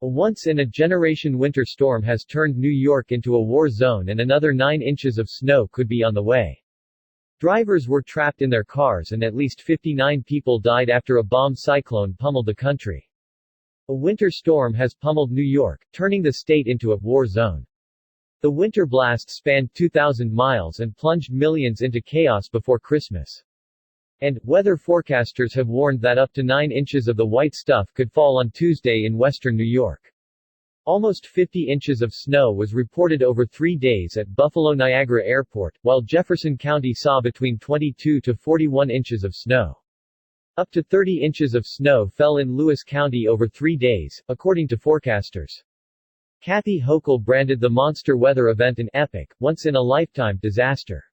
A once-in-a-generation winter storm has turned New York into a war zone and another 9 inches of snow could be on the way. Drivers were trapped in their cars and at least 59 people died after a bomb cyclone pummeled the country. A winter storm has pummeled New York, turning the state into a war zone. The winter blast spanned 2,000 miles and plunged millions into chaos before Christmas. And, weather forecasters have warned that up to 9 inches of the white stuff could fall on Tuesday in western New York. Almost 50 inches of snow was reported over 3 days at Buffalo Niagara Airport, while Jefferson County saw between 22 to 41 inches of snow. Up to 30 inches of snow fell in Lewis County over 3 days, according to forecasters. Kathy Hochul branded the monster weather event an epic, once-in-a-lifetime disaster.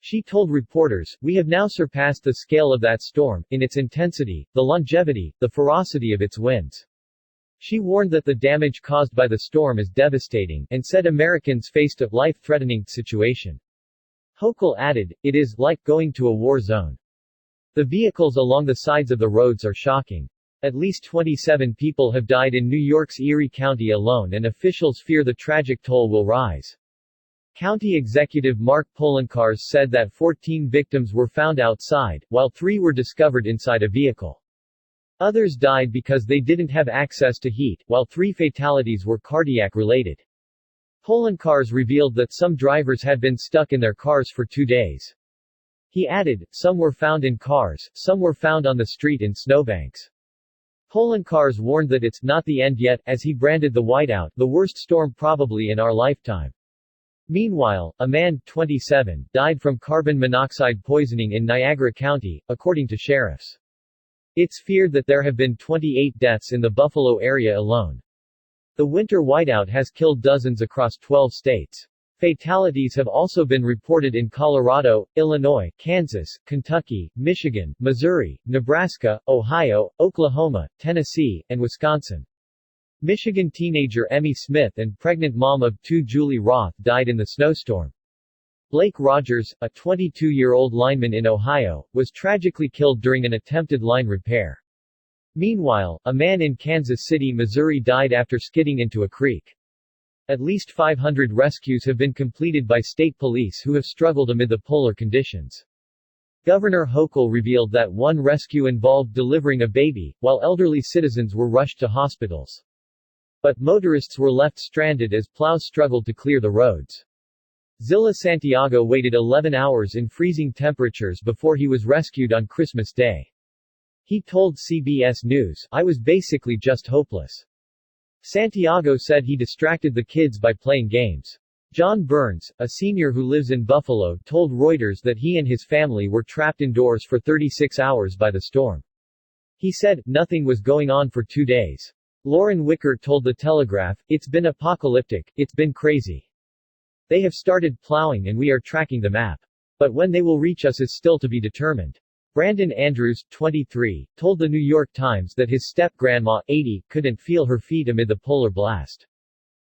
She told reporters, "We have now surpassed the scale of that storm, in its intensity, the longevity, the ferocity of its winds." She warned that the damage caused by the storm is devastating, and said Americans faced a life-threatening situation. Hochul added, "It is like going to a war zone. The vehicles along the sides of the roads are shocking. At least 27 people have died in New York's Erie County alone and officials fear the tragic toll will rise." County Executive Mark Poloncarz said that 14 victims were found outside, while 3 were discovered inside a vehicle. Others died because they didn't have access to heat, while 3 fatalities were cardiac-related. Poloncarz revealed that some drivers had been stuck in their cars for 2 days. He added, "Some were found in cars, some were found on the street in snowbanks." Poloncarz warned that it's not the end yet, as he branded the whiteout the worst storm probably in our lifetime. Meanwhile, a man, 27, died from carbon monoxide poisoning in Niagara County, according to sheriffs. It's feared that there have been 28 deaths in the Buffalo area alone. The winter whiteout has killed dozens across 12 states. Fatalities have also been reported in Colorado, Illinois, Kansas, Kentucky, Michigan, Missouri, Nebraska, Ohio, Oklahoma, Tennessee, and Wisconsin. Michigan teenager Emmy Smith and pregnant mom of 2 Julie Roth died in the snowstorm. Blake Rogers, a 22-year-old lineman in Ohio, was tragically killed during an attempted line repair. Meanwhile, a man in Kansas City, Missouri died after skidding into a creek. At least 500 rescues have been completed by state police who have struggled amid the polar conditions. Governor Hochul revealed that one rescue involved delivering a baby, while elderly citizens were rushed to hospitals. But motorists were left stranded as plows struggled to clear the roads. Zilla Santiago waited 11 hours in freezing temperatures before he was rescued on Christmas Day. He told CBS News, "I was basically just hopeless." Santiago said he distracted the kids by playing games. John Burns, a senior who lives in Buffalo, told Reuters that he and his family were trapped indoors for 36 hours by the storm. He said, "Nothing was going on for 2 days. Lauren Wicker told The Telegraph, "It's been apocalyptic, it's been crazy. They have started plowing and we are tracking the map. But when they will reach us is still to be determined." Brandon Andrews, 23, told the New York Times that his step-grandma, 80, couldn't feel her feet amid the polar blast.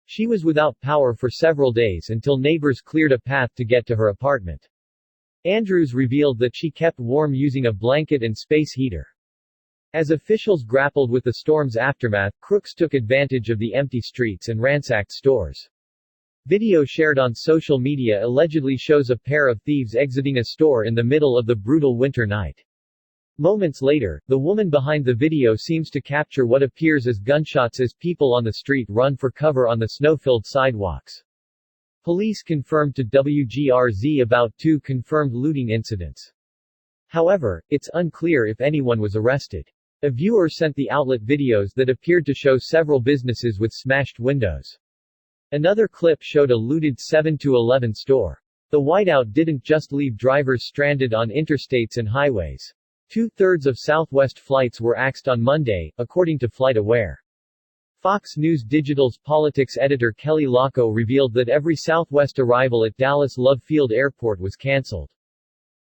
She was without power for several days until neighbors cleared a path to get to her apartment. Andrews revealed that she kept warm using a blanket and space heater. As officials grappled with the storm's aftermath, crooks took advantage of the empty streets and ransacked stores. Video shared on social media allegedly shows a pair of thieves exiting a store in the middle of the brutal winter night. Moments later, the woman behind the video seems to capture what appears as gunshots as people on the street run for cover on the snow-filled sidewalks. Police confirmed to WGRZ about 2 confirmed looting incidents. However, it's unclear if anyone was arrested. A viewer sent the outlet videos that appeared to show several businesses with smashed windows. Another clip showed a looted 7-Eleven store. The whiteout didn't just leave drivers stranded on interstates and highways. 2/3 of Southwest flights were axed on Monday, according to FlightAware. Fox News Digital's politics editor Kelly Locko revealed that every Southwest arrival at Dallas Love Field Airport was canceled.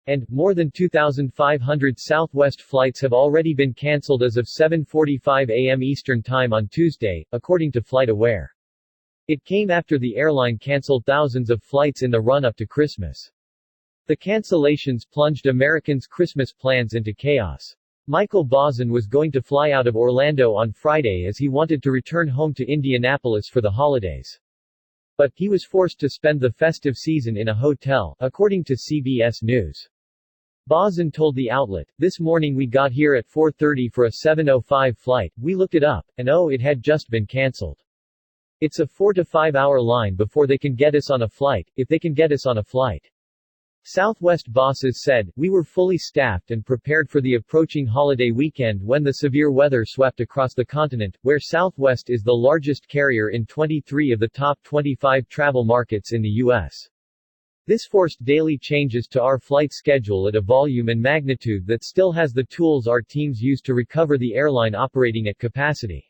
And, more than 2,500 Southwest flights have already been canceled as of 7:45 a.m. Eastern Time on Tuesday, according to FlightAware. It came after the airline canceled thousands of flights in the run-up to Christmas. The cancellations plunged Americans' Christmas plans into chaos. Michael Bosson was going to fly out of Orlando on Friday as he wanted to return home to Indianapolis for the holidays. But, he was forced to spend the festive season in a hotel, according to CBS News. Bosson told the outlet, "This morning we got here at 4:30 for a 7:05 flight, we looked it up, and it had just been cancelled. It's a 4 to 5 hour line before they can get us on a flight, if they can get us on a flight." Southwest bosses said, "We were fully staffed and prepared for the approaching holiday weekend when the severe weather swept across the continent, where Southwest is the largest carrier in 23 of the top 25 travel markets in the U.S. This forced daily changes to our flight schedule at a volume and magnitude that still has the tools our teams use to recover the airline operating at capacity."